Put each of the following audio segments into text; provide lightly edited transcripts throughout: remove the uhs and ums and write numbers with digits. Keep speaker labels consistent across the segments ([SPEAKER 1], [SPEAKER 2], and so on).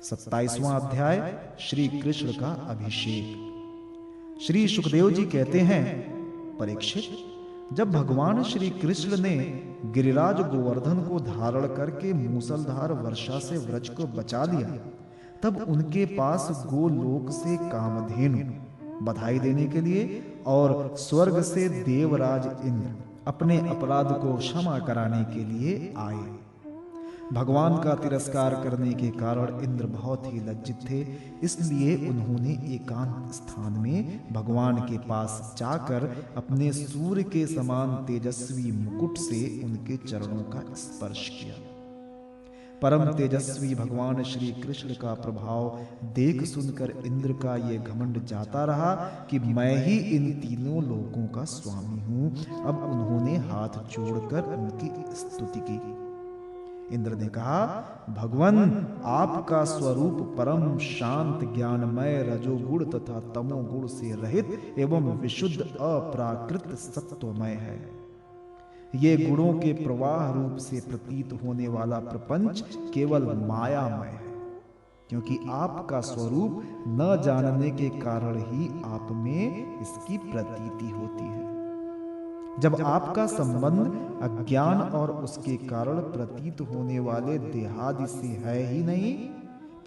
[SPEAKER 1] 27वां अध्याय श्री कृष्ण का अभिषेक। श्री सुखदेव जी कहते हैं, परीक्षित, जब भगवान श्री कृष्ण ने गिरिराज गोवर्धन को धारण करके मूसलधार वर्षा से व्रज को बचा लिया, तब उनके पास गोलोक से कामधेनु बधाई देने के लिए और स्वर्ग से देवराज इंद्र अपने अपराध को क्षमा कराने के लिए आए। भगवान का तिरस्कार करने के कारण इंद्र बहुत ही लज्जित थे, इसलिए उन्होंने एकांत स्थान में भगवान के पास जाकर अपने सूर्य के समान तेजस्वी मुकुट से उनके चरणों का स्पर्श किया। परम तेजस्वी भगवान श्री कृष्ण का प्रभाव देख सुनकर इंद्र का ये घमंड जाता रहा कि मैं ही इन तीनों लोकों का स्वामी हूं। अब उन्होंने हाथ जोड़कर उनकी स्तुति की। इंद्र ने कहा, भगवन, आपका स्वरूप परम शांत, ज्ञानमय, रजोगुण तथा तमोगुण से रहित एवं विशुद्ध अप्राकृत सत्वमय है। ये गुणों के प्रवाह रूप से प्रतीत होने वाला प्रपंच केवल मायामय है, क्योंकि आपका स्वरूप न जानने के कारण ही आप में इसकी प्रतीति होती है। जब आपका संबंध अज्ञान और उसके कारण प्रतीत होने वाले देहादि से है ही नहीं,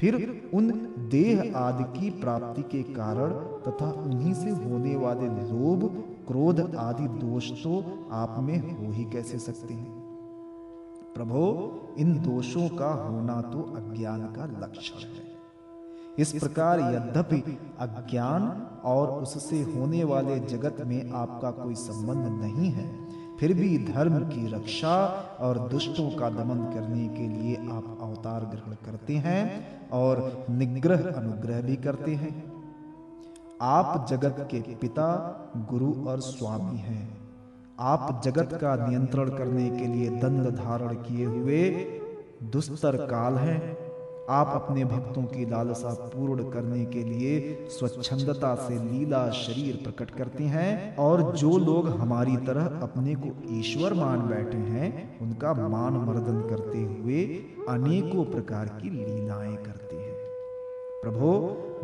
[SPEAKER 1] फिर उन देह आदि की प्राप्ति के कारण तथा उन्हीं से होने वाले लोभ, क्रोध आदि दोष तो आप में हो ही कैसे सकते हैं। प्रभो, इन दोषों का होना तो अज्ञान का लक्षण है। इस प्रकार यद्यपि अज्ञान और उससे होने वाले जगत में आपका कोई संबंध नहीं है, फिर भी धर्म की रक्षा और दुष्टों का दमन करने के लिए आप अवतार ग्रहण करते हैं और निग्रह अनुग्रह भी करते हैं। आप जगत के पिता, गुरु और स्वामी हैं। आप जगत का नियंत्रण करने के लिए दंड धारण किए हुए दुस्तर काल हैं। आप अपने भक्तों की लालसा पूर्ण करने के लिए स्वच्छंदता से लीला शरीर प्रकट करते हैं, और जो लोग हमारी तरह अपने को ईश्वर मान बैठे हैं, उनका मान मर्दन करते हुए अनेकों प्रकार की लीलाएं करते हैं। प्रभो,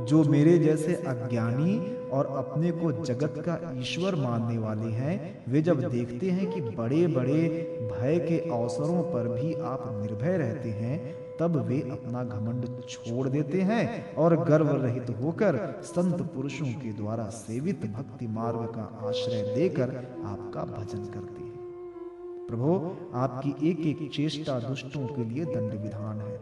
[SPEAKER 1] जो मेरे जैसे अज्ञानी और अपने को जगत का ईश्वर मानने वाले हैं, वे जब देखते हैं कि बड़े बड़े भय के अवसरों पर भी आप निर्भय रहते हैं, तब वे अपना घमंड छोड़ देते हैं और गर्व रहित होकर संत पुरुषों के द्वारा सेवित भक्ति मार्ग का आश्रय देकर आपका भजन करते हैं। प्रभो, आपकी एक एक चेष्टा दुष्टों के लिए दंड विधान है।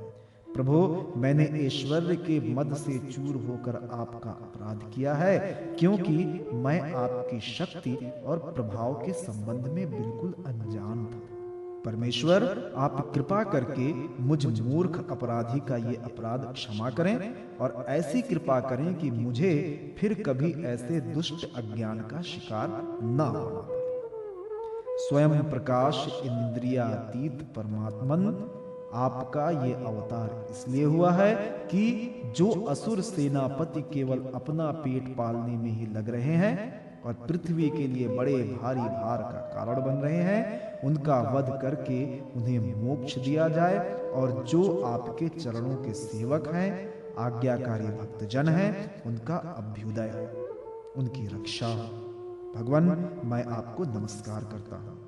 [SPEAKER 1] प्रभो, मैंने ऐश्वर्य के मद से चूर होकर आपका अपराध किया है, क्योंकि मैं आपकी शक्ति और प्रभाव के संबंध में बिल्कुल अनजान था। परमेश्वर, आप कृपा करके मुझ मूर्ख अपराधी का ये अपराध क्षमा करें और ऐसी कृपा करें कि मुझे फिर कभी ऐसे दुष्ट अज्ञान का शिकार न होना पड़े। स्वयं प्रकाश इंद्रियातीत परमात्मन, आपका ये अवतार इसलिए हुआ है कि जो असुर सेनापति केवल अपना पेट पालने में ही लग रहे हैं और पृथ्वी के लिए बड़े भारी भार का कारण बन रहे हैं, उनका वध करके उन्हें मोक्ष दिया जाए, और जो आपके चरणों के सेवक हैं, आज्ञाकारी भक्तजन हैं, उनका अभ्युदय हो, उनकी रक्षा हो। भगवान, मैं आपको नमस्कार करता हूँ।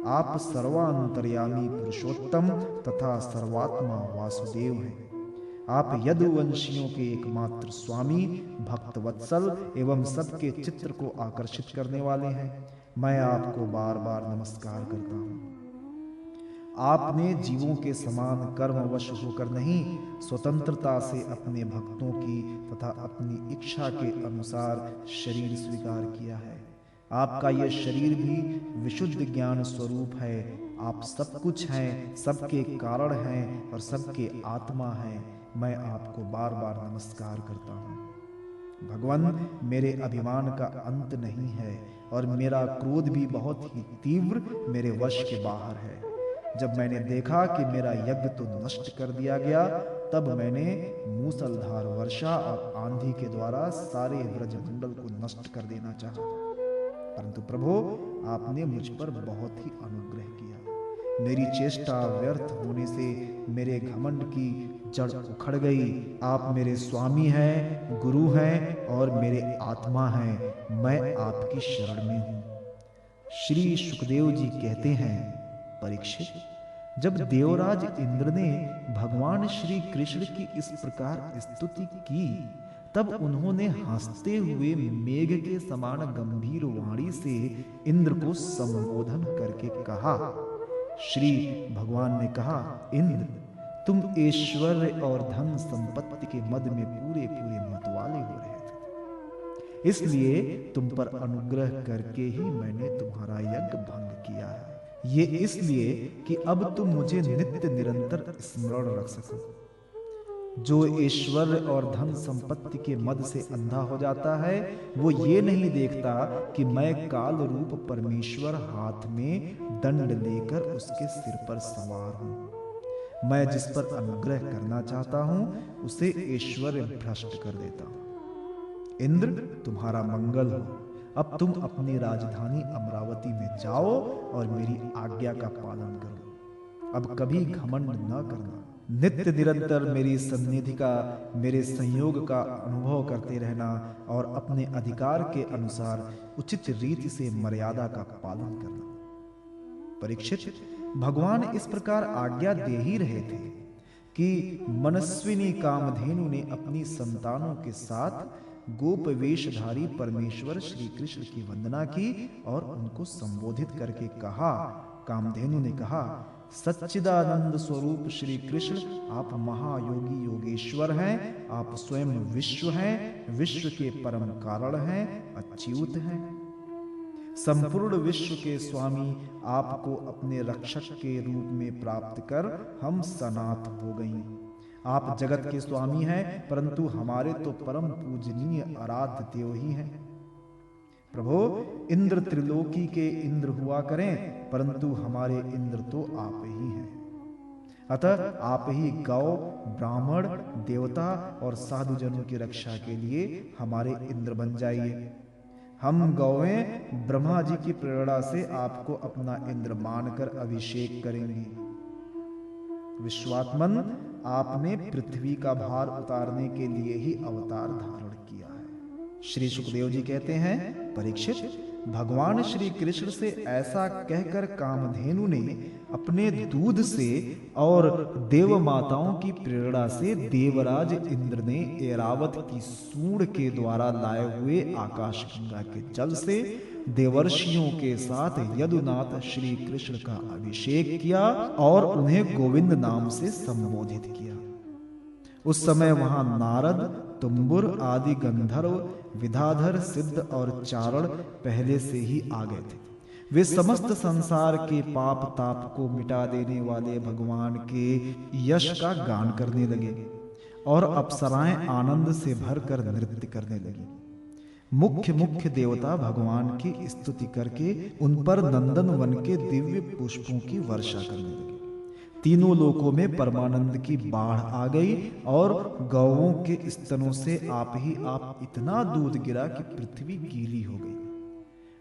[SPEAKER 1] आप सर्वांतर्यामी पुरुषोत्तम तथा सर्वात्मा वासुदेव हैं। आप यदुवंशियों के एकमात्र स्वामी, भक्त वत्सल एवं सबके चित्त को आकर्षित करने वाले हैं। मैं आपको बार बार नमस्कार करता हूँ। आपने जीवों के समान कर्मवश होकर नहीं, स्वतंत्रता से अपने भक्तों की तथा अपनी इच्छा के अनुसार शरीर स्वीकार किया है। आपका यह शरीर भी विशुद्ध ज्ञान स्वरूप है। आप सब कुछ हैं, सबके कारण हैं और सबके आत्मा हैं। मैं आपको बार बार नमस्कार करता हूँ। भगवान, मेरे अभिमान का अंत नहीं है और मेरा क्रोध भी बहुत ही तीव्र मेरे वश के बाहर है। जब मैंने देखा कि मेरा यज्ञ तो नष्ट कर दिया गया, तब मैंने मूसलधार वर्षा और आंधी के द्वारा सारे ब्रजमंडल को नष्ट कर देना चाहा, परंतु प्रभु, आपने मुझ पर बहुत ही अनुग्रह किया। मेरी चेष्टा व्यर्थ होने से मेरे घमंड की जड़ उखड़ गई। आप मेरे स्वामी हैं, गुरु हैं और मेरे आत्मा हैं, मैं आपकी शरण में हूं। श्री सुखदेव जी कहते हैं, परीक्षित, जब देवराज इंद्र ने भगवान श्री कृष्ण की इस प्रकार स्तुति की, तब उन्होंने हंसते हुए मेघ के समान गंभीर वाणी से इंद्र को संबोधन करके कहा। श्री भगवान ने कहा, इंद्र, तुम ऐश्वर्य और धन संपत्ति के मद में पूरे पूरे मतवाले हो रहे थे, इसलिए तुम पर अनुग्रह करके ही मैंने तुम्हारा यज्ञ भंग किया है। ये इसलिए कि अब तुम मुझे नित्य निरंतर स्मरण रख सको। जो ऐश्वर्य और धन संपत्ति के मद से अंधा हो जाता है, वो ये नहीं देखता कि मैं काल रूप परमेश्वर हाथ में दंड लेकर उसके सिर पर सवार हूं। मैं जिस पर अनुग्रह करना चाहता हूं, उसे ऐश्वर्य भ्रष्ट कर देता हूं। इंद्र, तुम्हारा मंगल हो। अब तुम अपनी राजधानी अमरावती में जाओ और मेरी आज्ञा का पालन करो। अब कभी घमंड न करना, नित्य निरंतर मेरी सन्निधि का, मेरे संयोग का अनुभव करते रहना और अपने अधिकार के अनुसार उचित रीति से मर्यादा का पालन करना। परीक्षित, भगवान इस प्रकार आज्ञा दे ही रहे थे कि मनस्विनी कामधेनु ने अपनी संतानों के साथ गोप वेशधारी परमेश्वर श्री कृष्ण की वंदना की और उनको संबोधित करके कहा। कामधेनु ने कहा, सच्चिदानंद स्वरूप श्री कृष्ण, आप महायोगी योगेश्वर हैं, आप स्वयं विश्व हैं, विश्व के परम कारण हैं, अच्युत हैं, संपूर्ण विश्व के स्वामी। आपको अपने रक्षक के रूप में प्राप्त कर हम सनाथ हो गई। आप जगत के स्वामी हैं, परंतु हमारे तो परम पूजनीय आराध्य देव ही हैं। प्रभो, इंद्र त्रिलोकी के इंद्र हुआ करें, परंतु हमारे इंद्र तो आप ही हैं। अतः आप ही गौ, ब्राह्मण, देवता और साधुजनों की रक्षा के लिए हमारे इंद्र बन जाइए। हम गौएं ब्रह्मा जी की प्रेरणा से आपको अपना इंद्र मानकर अभिषेक करेंगे। विश्वात्मन, आपने पृथ्वी का भार उतारने के लिए ही अवतार धारण किया है। श्री सुखदेव जी कहते हैं, परीक्षित, भगवान श्री कृष्ण से ऐसा कहकर कामधेनु ने अपने दूध से और देव माताओं की प्रेरणा से देवराज इंद्र ने ऐरावत की सूंड के द्वारा लाए हुए आकाशगंगा के जल से देवर्षियों के साथ यदुनाथ श्री कृष्ण का अभिषेक किया और उन्हें गोविंद नाम से संबोधित किया। उस समय वहां नारद, तुम्बुर आदि गंधर्व, विधाधर, सिद्ध और चारण पहले से ही आ गए थे। वे समस्त संसार के पाप ताप को मिटा देने वाले भगवान के यश का गान करने लगे और अप्सराएं आनंद से भरकर नृत्य करने लगी। मुख्य मुख्य देवता भगवान की स्तुति करके उन पर नंदन वन के दिव्य पुष्पों की वर्षा करने लगे। तीनों लोकों में परमानंद की बाढ़ आ गई और गौओं के स्तनों से आप ही आप इतना दूध गिरा कि पृथ्वी गीली हो गई।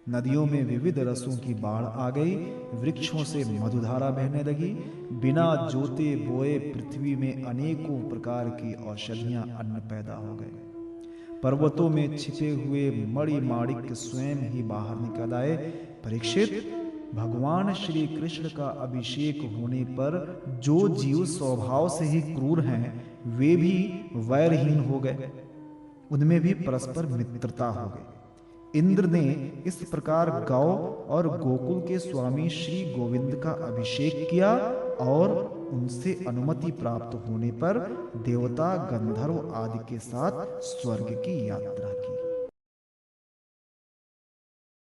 [SPEAKER 1] नदियों में विविध रसों की बाढ़ आ गई, वृक्षों से मधुधारा बहने लगी। बिना जोते बोए पृथ्वी में अनेकों प्रकार की औषधियां अन्न पैदा हो गए। पर्वतों में छिपे हुए मणि माणिक्य स्वयं ही बाहर निकल आए। परीक्षित, भगवान श्री कृष्ण का अभिषेक होने पर जो जीव स्वभाव से ही क्रूर हैं, वे भी वैरहीन हो गए, उनमें भी परस्पर मित्रता हो गई। इंद्र ने इस प्रकार गौ और गोकुल के स्वामी श्री गोविंद का अभिषेक किया और उनसे अनुमति प्राप्त होने पर देवता, गंधर्व आदि के साथ स्वर्ग की यात्रा की।